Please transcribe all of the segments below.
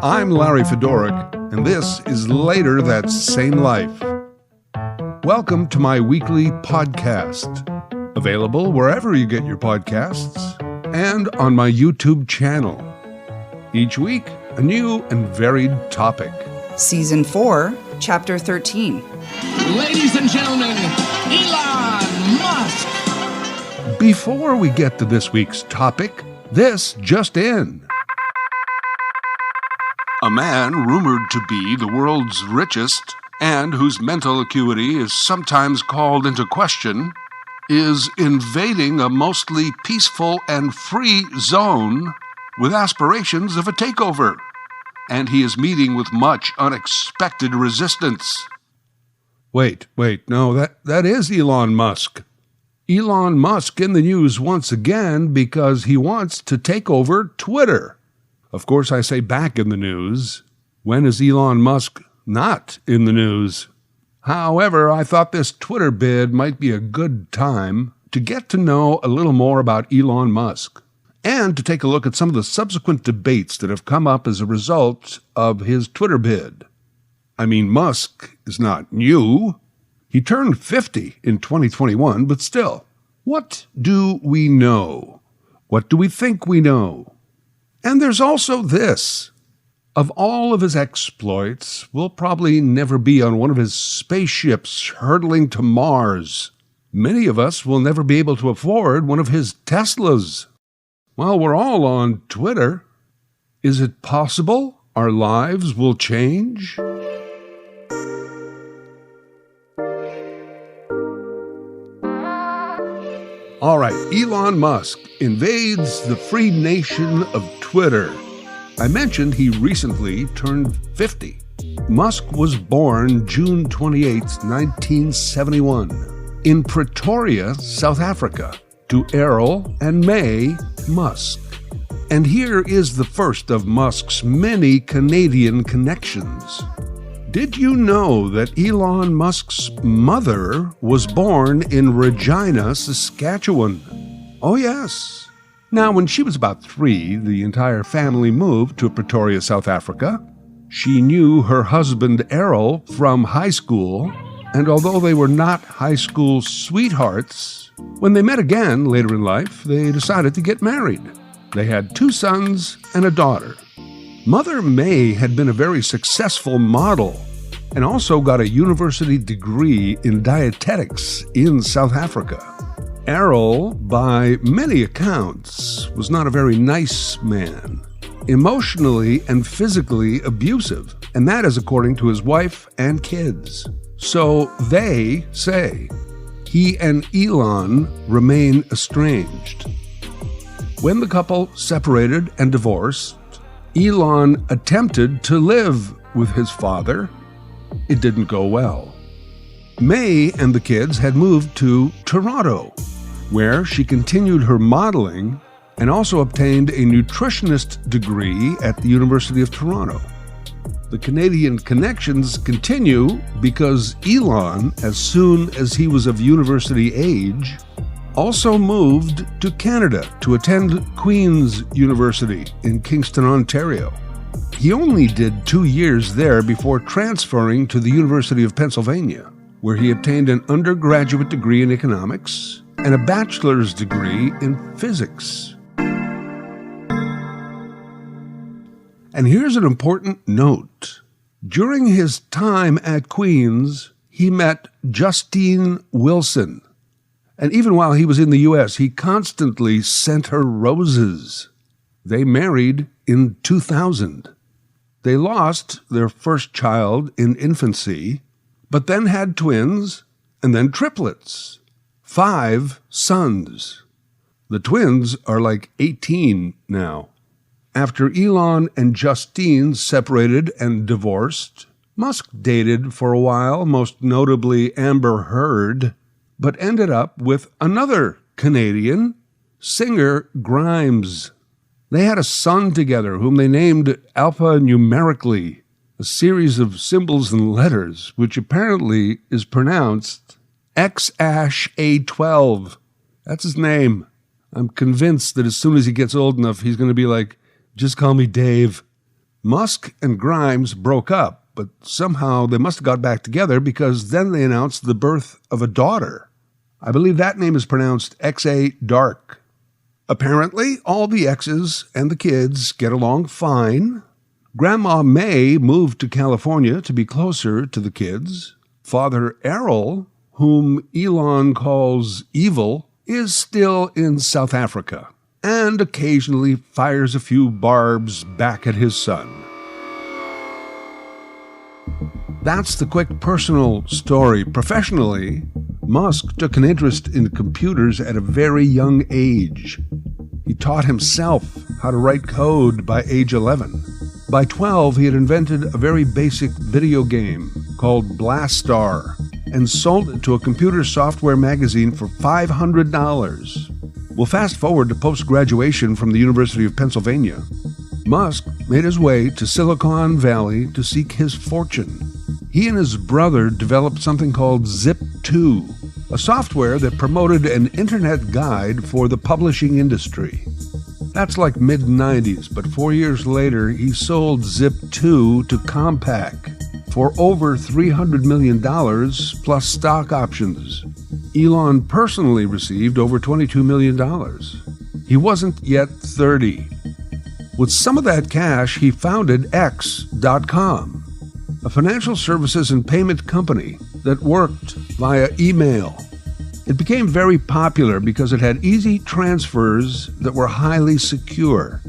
I'm Larry Fedoruk, and this is Later That Same Life. Welcome to my weekly podcast, available wherever you get your podcasts and on my YouTube channel. Each week, a new and varied topic. Season 4, Chapter 13. Ladies and gentlemen, Elon Musk! Before we get to this week's topic, this just in. A man rumored to be the world's richest and whose mental acuity is sometimes called into question is invading a mostly peaceful and free zone with aspirations of a takeover. And he is meeting with much unexpected resistance. Wait, no, that is Elon Musk. Elon Musk in the news once again because he wants to take over Twitter. Of course, I say back in the news. When is Elon Musk not in the news? However, I thought this Twitter bid might be a good time to get to know a little more about Elon Musk and to take a look at some of the subsequent debates that have come up as a result of his Twitter bid. I mean, Musk is not new. He turned 50 in 2021, but still, what do we know? What do we think we know? And there's also this. Of all of his exploits, we'll probably never be on one of his spaceships hurtling to Mars. Many of us will never be able to afford one of his Teslas. Well, we're all on Twitter. Is it possible our lives will change? All right, Elon Musk invades the free nation of Twitter. I mentioned he recently turned 50. Musk was born June 28, 1971, in Pretoria, South Africa, to Errol and May Musk. And here is the first of Musk's many Canadian connections. Did you know that Elon Musk's mother was born in Regina, Saskatchewan? Oh, yes. Now, when she was about 3, the entire family moved to Pretoria, South Africa. She knew her husband, Errol, from high school, and although they were not high school sweethearts, when they met again later in life, they decided to get married. They had 2 sons and a daughter. Mother May had been a very successful model and also got a university degree in dietetics in South Africa. Errol, by many accounts, was not a very nice man, emotionally and physically abusive, and that is according to his wife and kids. So they say he and Elon remain estranged. When the couple separated and divorced, Elon attempted to live with his father. It didn't go well. May and the kids had moved to Toronto, where she continued her modeling and also obtained a nutritionist degree at the University of Toronto. The Canadian connections continue because Elon, as soon as he was of university age, also moved to Canada to attend Queen's University in Kingston, Ontario. He only did 2 years there before transferring to the University of Pennsylvania, where he obtained an undergraduate degree in economics and a bachelor's degree in physics. And here's an important note. During his time at Queen's, he met Justine Wilson. And even while he was in the U.S., he constantly sent her roses. They married in 2000. They lost their first child in infancy, but then had twins and then triplets. 5 sons. The twins are like 18 now. After Elon and Justine separated and divorced, Musk dated for a while, most notably Amber Heard, but ended up with another Canadian, singer Grimes. They had a son together whom they named alphanumerically, a series of symbols and letters, which apparently is pronounced X-A12. That's his name. I'm convinced that as soon as he gets old enough, he's going to be like, just call me Dave. Musk and Grimes broke up, but somehow they must have got back together because then they announced the birth of a daughter. I believe that name is pronounced X-A Dark. Apparently, all the X's and the kids get along fine. Grandma May moved to California to be closer to the kids. Father Errol, whom Elon calls evil, is still in South Africa and occasionally fires a few barbs back at his son. That's the quick personal story. Professionally, Musk took an interest in computers at a very young age. He taught himself how to write code by age 11. By 12, he had invented a very basic video game called Blastar and sold it to a computer software magazine for $500. Well, fast forward to post-graduation from the University of Pennsylvania. Musk made his way to Silicon Valley to seek his fortune. He and his brother developed something called Zip2, a software that promoted an internet guide for the publishing industry. That's like mid-90s, but 4 years later, he sold Zip2 to Compaq for over $300 million plus stock options. Elon personally received over $22 million. He wasn't yet 30. With some of that cash, he founded X.com, a financial services and payment company that worked via email. It became very popular because it had easy transfers that were highly secure.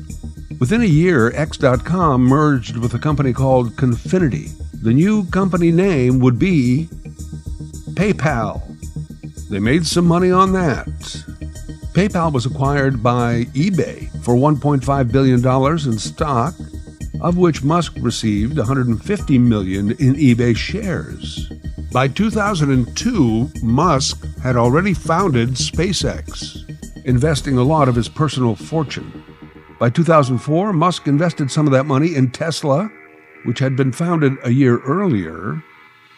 Within a year, X.com merged with a company called Confinity. The new company name would be PayPal. They made some money on that. PayPal was acquired by eBay for $1.5 billion in stock, of which Musk received $150 million in eBay shares. By 2002, Musk had already founded SpaceX, investing a lot of his personal fortune. By 2004, Musk invested some of that money in Tesla, which had been founded a year earlier,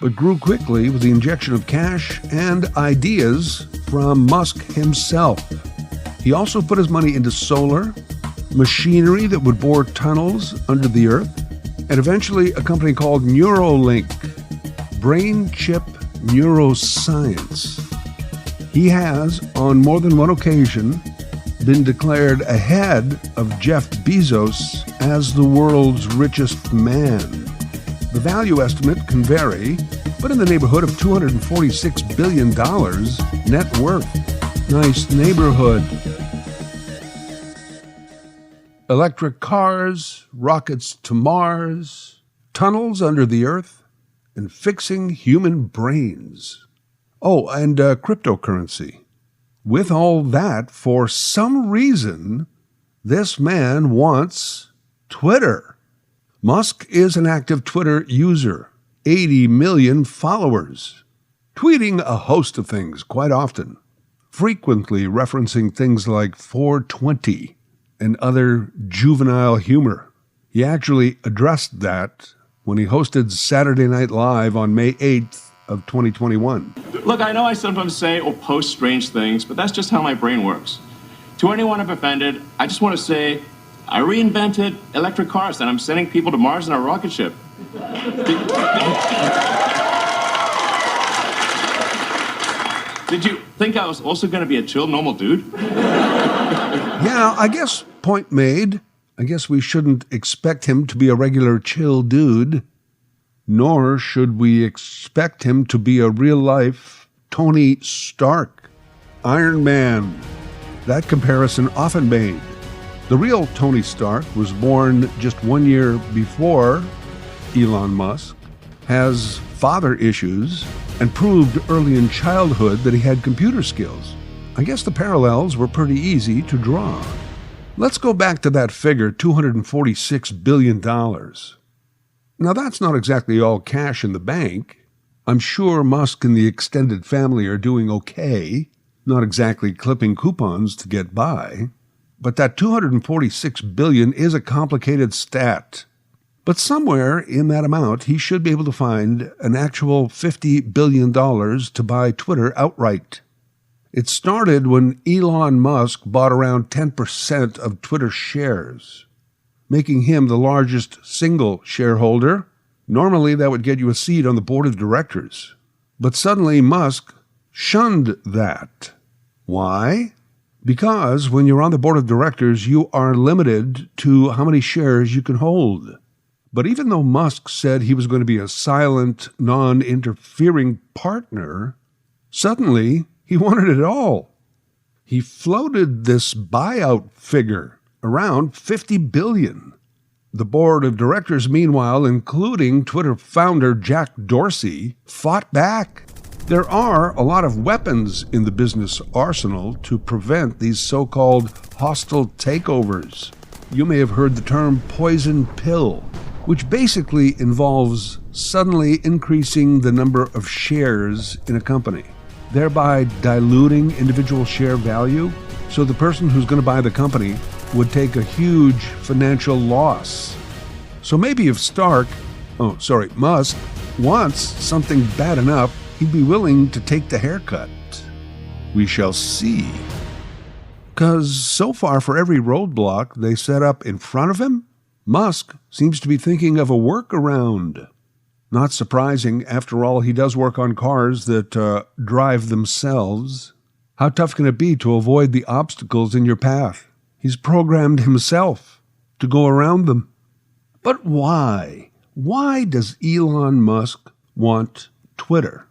but grew quickly with the injection of cash and ideas from Musk himself. He also put his money into solar, machinery that would bore tunnels under the earth, and eventually a company called Neuralink, brain chip neuroscience. He has, on more than one occasion, been declared ahead of Jeff Bezos as the world's richest man. The value estimate can vary, but in the neighborhood of $246 billion net worth. Nice neighborhood. Electric cars, rockets to Mars, tunnels under the earth, and fixing human brains. Oh, and cryptocurrency. With all that, for some reason, this man wants Twitter. Musk is an active Twitter user, 80 million followers, tweeting a host of things quite often, frequently referencing things like 420 and other juvenile humor. He actually addressed that when he hosted Saturday Night Live on May 8th of 2021. Look, I know I sometimes say or post strange things, but that's just how my brain works. To anyone I've offended, I just want to say I reinvented electric cars and I'm sending people to Mars in a rocket ship. Did you think I was also going to be a chill, normal dude? Yeah, I guess point made. I guess we shouldn't expect him to be a regular chill dude, nor should we expect him to be a real-life Tony Stark, Iron Man. That comparison often made. The real Tony Stark was born just 1 year before Elon Musk, has father issues, and proved early in childhood that he had computer skills. I guess the parallels were pretty easy to draw. Let's go back to that figure, $246 billion. Now, that's not exactly all cash in the bank. I'm sure Musk and the extended family are doing okay, not exactly clipping coupons to get by. But that $246 billion is a complicated stat. But somewhere in that amount, he should be able to find an actual $50 billion to buy Twitter outright. It started when Elon Musk bought around 10% of Twitter shares. making him the largest single shareholder. Normally, that would get you a seat on the board of directors. But suddenly, Musk shunned that. Why? Because when you're on the board of directors, you are limited to how many shares you can hold. But even though Musk said he was going to be a silent, non-interfering partner, suddenly he wanted it all. He floated this buyout figure around $50 billion. The board of directors, meanwhile, including Twitter founder Jack Dorsey, fought back. There are a lot of weapons in the business arsenal to prevent these so-called hostile takeovers. You may have heard the term poison pill, which basically involves suddenly increasing the number of shares in a company, thereby diluting individual share value, so the person who's going to buy the company would take a huge financial loss. So maybe if Musk wants something bad enough, he'd be willing to take the haircut. We shall see. Because so far, for every roadblock they set up in front of him, Musk seems to be thinking of a workaround. Not surprising, after all, he does work on cars that drive themselves. How tough can it be to avoid the obstacles in your path? He's programmed himself to go around them. But why? Why does Elon Musk want Twitter?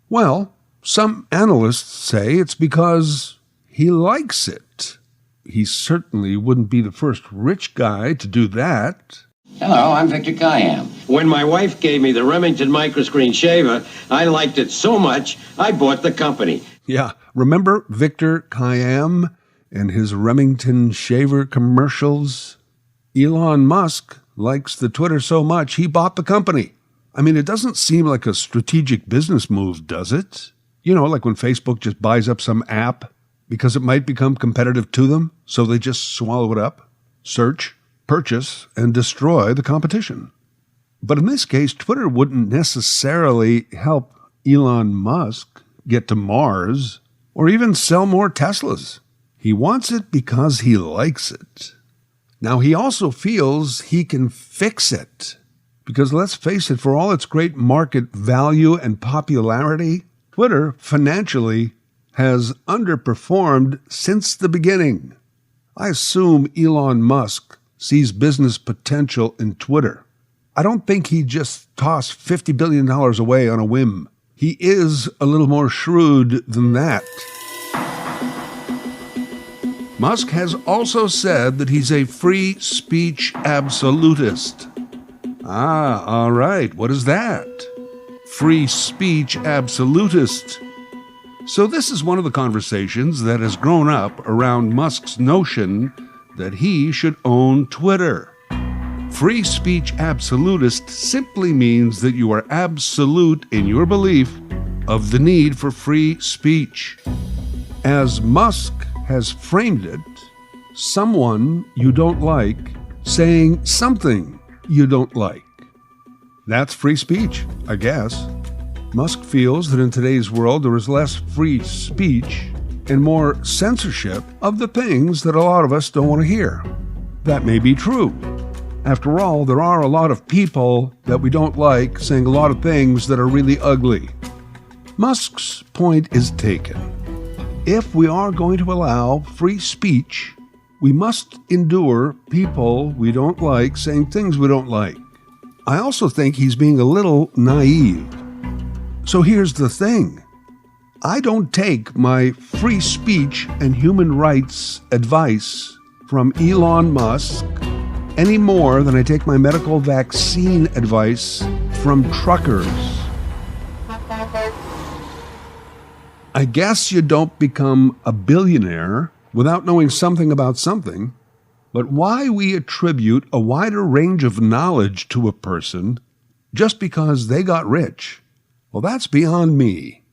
Well, some analysts say it's because he likes it. He certainly wouldn't be the first rich guy to do that. Hello, I'm Victor Kayam. When my wife gave me the Remington microscreen shaver, I liked it so much, I bought the company. Yeah, remember Victor Kayam and his Remington shaver commercials? Elon Musk likes the Twitter so much, he bought the company. I mean, it doesn't seem like a strategic business move, does it? You know, like when Facebook just buys up some app because it might become competitive to them, so they just swallow it up, search, purchase, and destroy the competition. But in this case, Twitter wouldn't necessarily help Elon Musk get to Mars or even sell more Teslas. He wants it because he likes it. Now, he also feels he can fix it. Because let's face it, for all its great market value and popularity, Twitter financially has underperformed since the beginning. I assume Elon Musk sees business potential in Twitter. I don't think he'd just toss $50 billion away on a whim. He is a little more shrewd than that. Musk has also said that he's a free speech absolutist. All right. What is that? Free speech absolutist. So this is one of the conversations that has grown up around Musk's notion that he should own Twitter. Free speech absolutist simply means that you are absolute in your belief of the need for free speech. As Musk has framed it, someone you don't like saying something you don't like. That's free speech, I guess. Musk feels that in today's world there is less free speech and more censorship of the things that a lot of us don't want to hear. That may be true. After all, there are a lot of people that we don't like saying a lot of things that are really ugly. Musk's point is taken. If we are going to allow free speech, we must endure people we don't like saying things we don't like. I also think he's being a little naive. So here's the thing. I don't take my free speech and human rights advice from Elon Musk any more than I take my medical vaccine advice from truckers. I guess you don't become a billionaire without knowing something about something, but why we attribute a wider range of knowledge to a person just because they got rich, well, that's beyond me.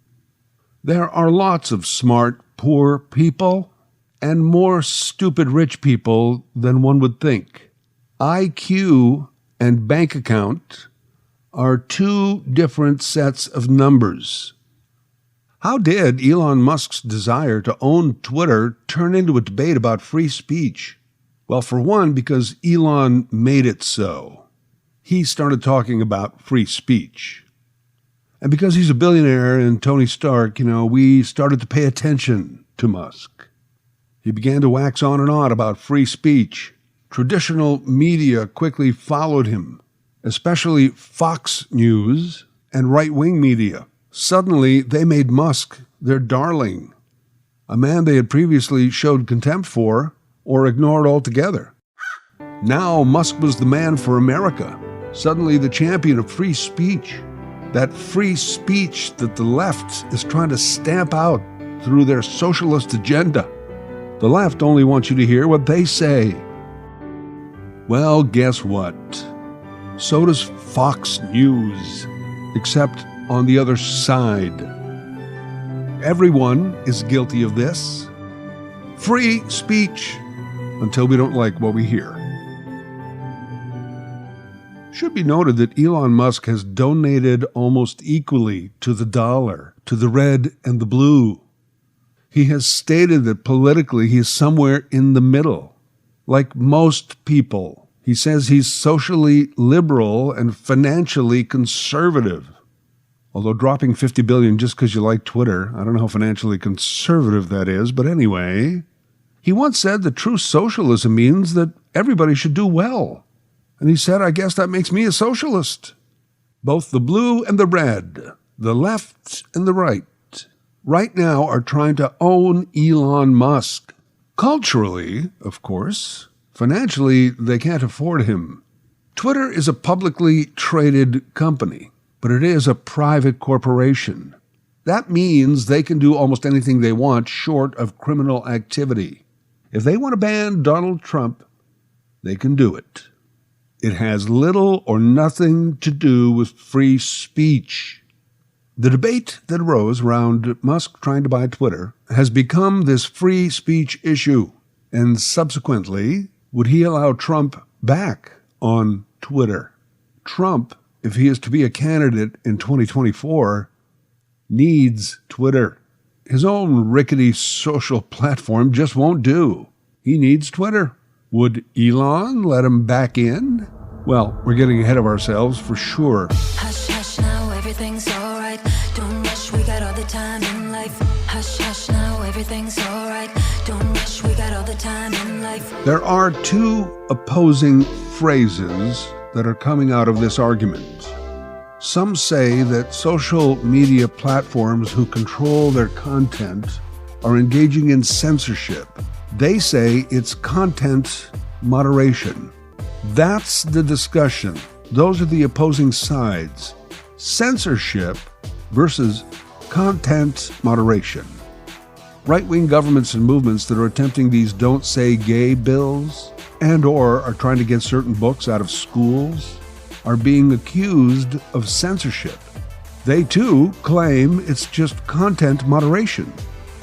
There are lots of smart, poor people and more stupid rich people than one would think. IQ and bank account are two different sets of numbers. How did Elon Musk's desire to own Twitter turn into a debate about free speech? Well, for one, because Elon made it so. He started talking about free speech. And because he's a billionaire and Tony Stark, we started to pay attention to Musk. He began to wax on and on about free speech. Traditional media quickly followed him, especially Fox News and right-wing media. Suddenly, they made Musk their darling, a man they had previously showed contempt for or ignored altogether. Now, Musk was the man for America, suddenly the champion of free speech. That free speech that the left is trying to stamp out through their socialist agenda. The left only wants you to hear what they say. Well, guess what? So does Fox News, except on the other side. Everyone is guilty of this. Free speech until we don't like what we hear. Should be noted that Elon Musk has donated almost equally to the dollar, to the red and the blue. He has stated that politically he is somewhere in the middle. Like most people, he says he's socially liberal and financially conservative. Although dropping $50 billion just because you like Twitter, I don't know how financially conservative that is, but anyway. He once said that true socialism means that everybody should do well. And he said, I guess that makes me a socialist. Both the blue and the red, the left and the right now are trying to own Elon Musk. Culturally, of course. Financially, they can't afford him. Twitter is a publicly traded company, but it is a private corporation. That means they can do almost anything they want short of criminal activity. If they want to ban Donald Trump, they can do it. It has little or nothing to do with free speech. The debate that arose around Musk trying to buy Twitter has become this free speech issue. And subsequently, would he allow Trump back on Twitter? Trump, if he is to be a candidate in 2024, needs Twitter. His own rickety social platform just won't do. He needs Twitter. Would Elon let him back in? Well, we're getting ahead of ourselves for sure. Hush, hush, now everything's alright. Don't rush, we got all the time in life. Hush, hush, now everything's alright. Don't rush, we got all the time in life. There are two opposing phrases that are coming out of this argument. Some say that social media platforms who control their content are engaging in censorship. They say it's content moderation. That's the discussion. Those are the opposing sides. Censorship versus content moderation. Right-wing governments and movements that are attempting these don't say gay bills and or are trying to get certain books out of schools are being accused of censorship. They too claim it's just content moderation.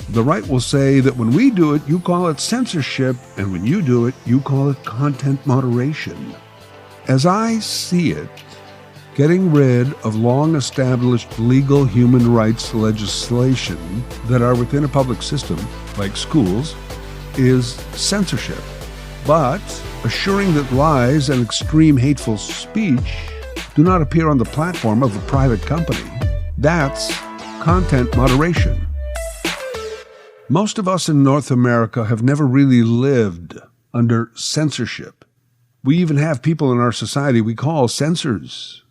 The right will say that when we do it, you call it censorship, and when you do it, you call it content moderation. As I see it, getting rid of long-established legal human rights legislation that are within a public system, like schools, is censorship. But assuring that lies and extreme hateful speech do not appear on the platform of a private company, that's content moderation. Most of us in North America have never really lived under censorship. We even have people in our society we call censors.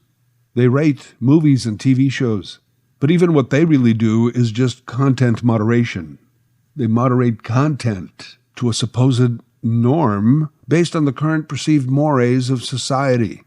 They rate movies and TV shows, but even what they really do is just content moderation. They moderate content to a supposed norm based on the current perceived mores of society.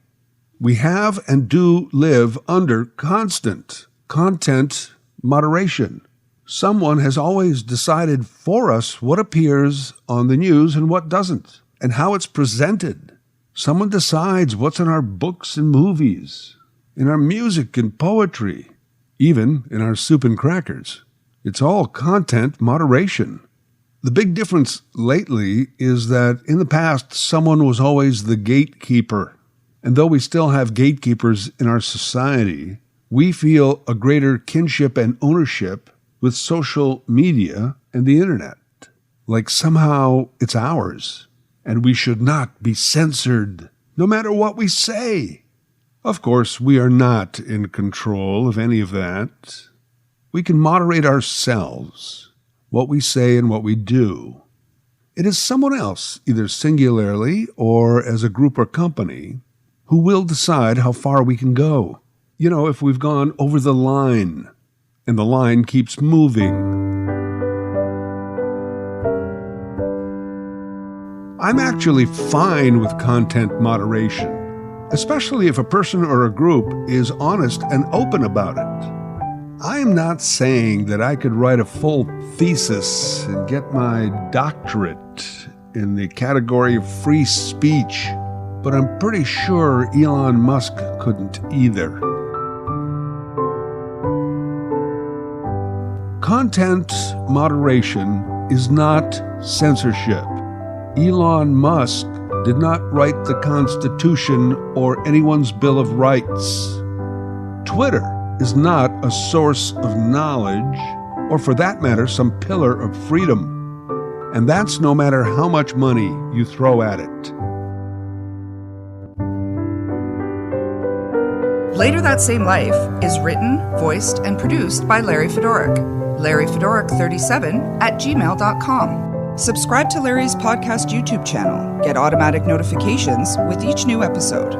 We have and do live under constant content moderation. Someone has always decided for us what appears on the news and what doesn't, and how it's presented. Someone decides what's in our books and movies, in our music and poetry, even in our soup and crackers. It's all content moderation. The big difference lately is that in the past, someone was always the gatekeeper. And though we still have gatekeepers in our society, we feel a greater kinship and ownership with social media and the internet. Like somehow it's ours. and we should not be censored, no matter what we say. Of course, we are not in control of any of that. We can moderate ourselves, what we say and what we do. It is someone else, either singularly or as a group or company, who will decide how far we can go. You know, if we've gone over the line, and the line keeps moving. I'm actually fine with content moderation, especially if a person or a group is honest and open about it. I am not saying that I could write a full thesis and get my doctorate in the category of free speech, but I'm pretty sure Elon Musk couldn't either. Content moderation is not censorship. Elon Musk did not write the Constitution or anyone's Bill of Rights. Twitter is not a source of knowledge, or for that matter, some pillar of freedom. And that's no matter how much money you throw at it. Later That Same Life is written, voiced, and produced by Larry Fedoruk. LarryFedoruk37@gmail.com. Subscribe to Larry's podcast YouTube channel. Get automatic notifications with each new episode.